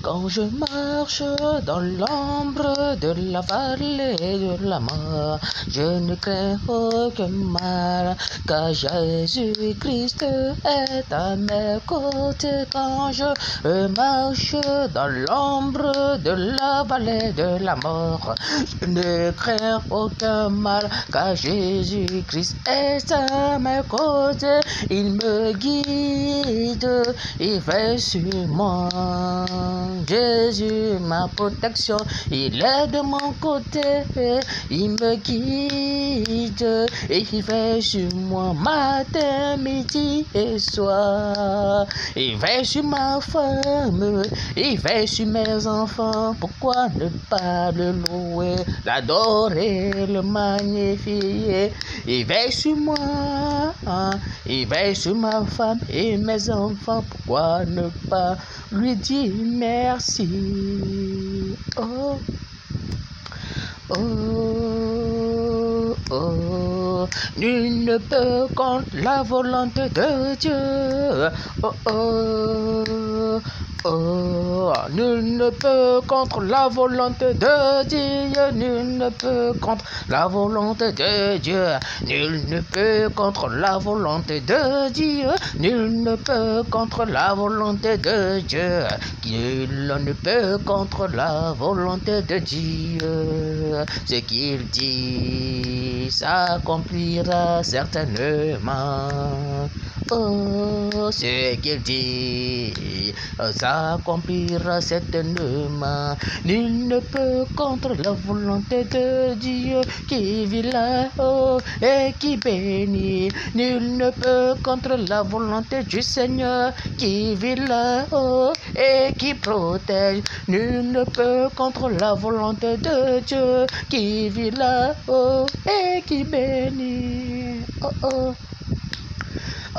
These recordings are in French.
Quand je marche dans l'ombre de la vallée de la mort, je ne crains aucun mal, car Jésus-Christ est à mes côtés. Quand je marche dans l'ombre de la vallée de la mort, je ne crains aucun mal, car Jésus-Christ est à mes côtés. Il me guide, il veille sur moi. Jésus, ma protection, il est de mon côté, il me guide et il veille sur moi matin, midi et soir. Il veille sur ma femme, il veille sur mes enfants. Pourquoi ne pas le louer, l'adorer, le magnifier? Il veille sur moi, il veille sur ma femme et mes enfants. Pourquoi ne pas lui dire merci? Oh, oh, oh. Nul ne peut contre la volonté de Dieu. Oh, oh, oh. Nul ne peut contre la volonté de Dieu. Nul ne peut contre la volonté de Dieu. Nul ne peut contre la volonté de Dieu. Nul ne peut contre la volonté de Dieu. Nul ne peut contre la volonté de Dieu. Ce qu'il dit s'accomplira certainement. Oh, ce qu'il dit s'accomplira certainement. Nul ne peut contre la volonté de Dieu qui vit là-haut et qui bénit. Nul ne peut contre la volonté du Seigneur qui vit là-haut et qui protège. Nul ne peut contre la volonté de Dieu qui vit là-haut et qui bénit. Oh, oh.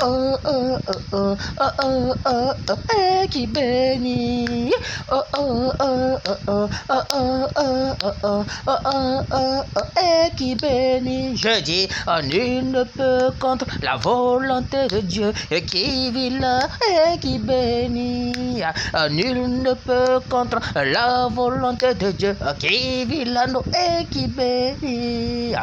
Oh, oh, oh, oh, oh, oh, oh, et qui bénit. Oh, oh, oh, oh, oh, oh, oh, oh, oh, oh, oh, oh, oh, et qui bénit. Je dis, nul ne peut contre la volonté de Dieu qui vit là et qui bénit. Nul ne peut contre la volonté de Dieu qui vit là et qui bénit.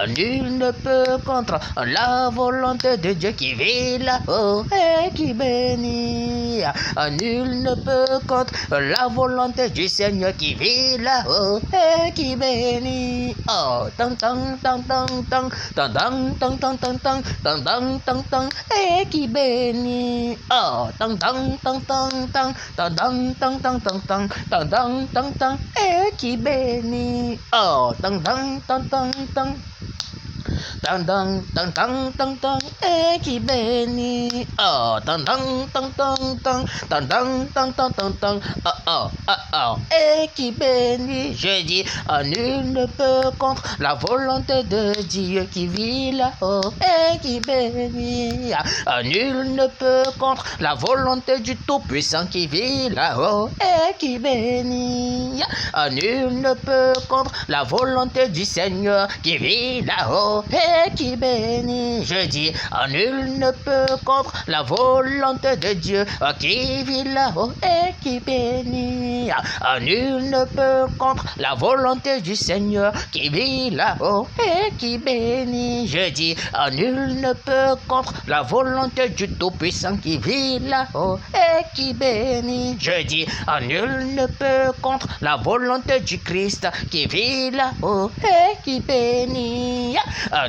Nul ne peut contre la volonté de Dieu qui vit là-haut et qui bénit. Nul ne peut contre la volonté du Seigneur qui vit là-haut et qui bénit. Oh, tang tang tang tang tang tang tang tang tang tang tang tang tang tang tang et qui bénit. Oh, tang tang tang tang tang tang tang tang tang tang tang tang tang tang tang et qui bénit. Oh, tang tang tang tang tang tang tang tang tang tang tang et qui bénit. Oh, tang tang tang tang tang tang tang tang tang tang tang oh oh oh oh et qui bénit. Je dis, nul ne peut contre la volonté de Dieu qui vit là-haut et qui bénit. Nul ne peut contre la volonté du Tout-Puissant qui vit là-haut et qui bénit. Nul ne peut contre la volonté du Seigneur qui vit là-haut et qui bénit. Je dis, nul ne peut contre la volonté de Dieu qui vit là-haut et qui bénit. Nul ne peut contre la volonté du Seigneur qui vit là-haut et qui bénit. Je dis, nul ne peut contre la volonté du Tout-Puissant qui vit là-haut et qui bénit. Je dis, nul ne peut contre la volonté du Christ qui vit là-haut et qui bénit.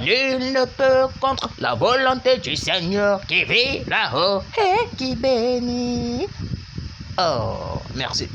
Nul ne peut contre la volonté du Seigneur qui vit là-haut et qui bénit. Oh, merci.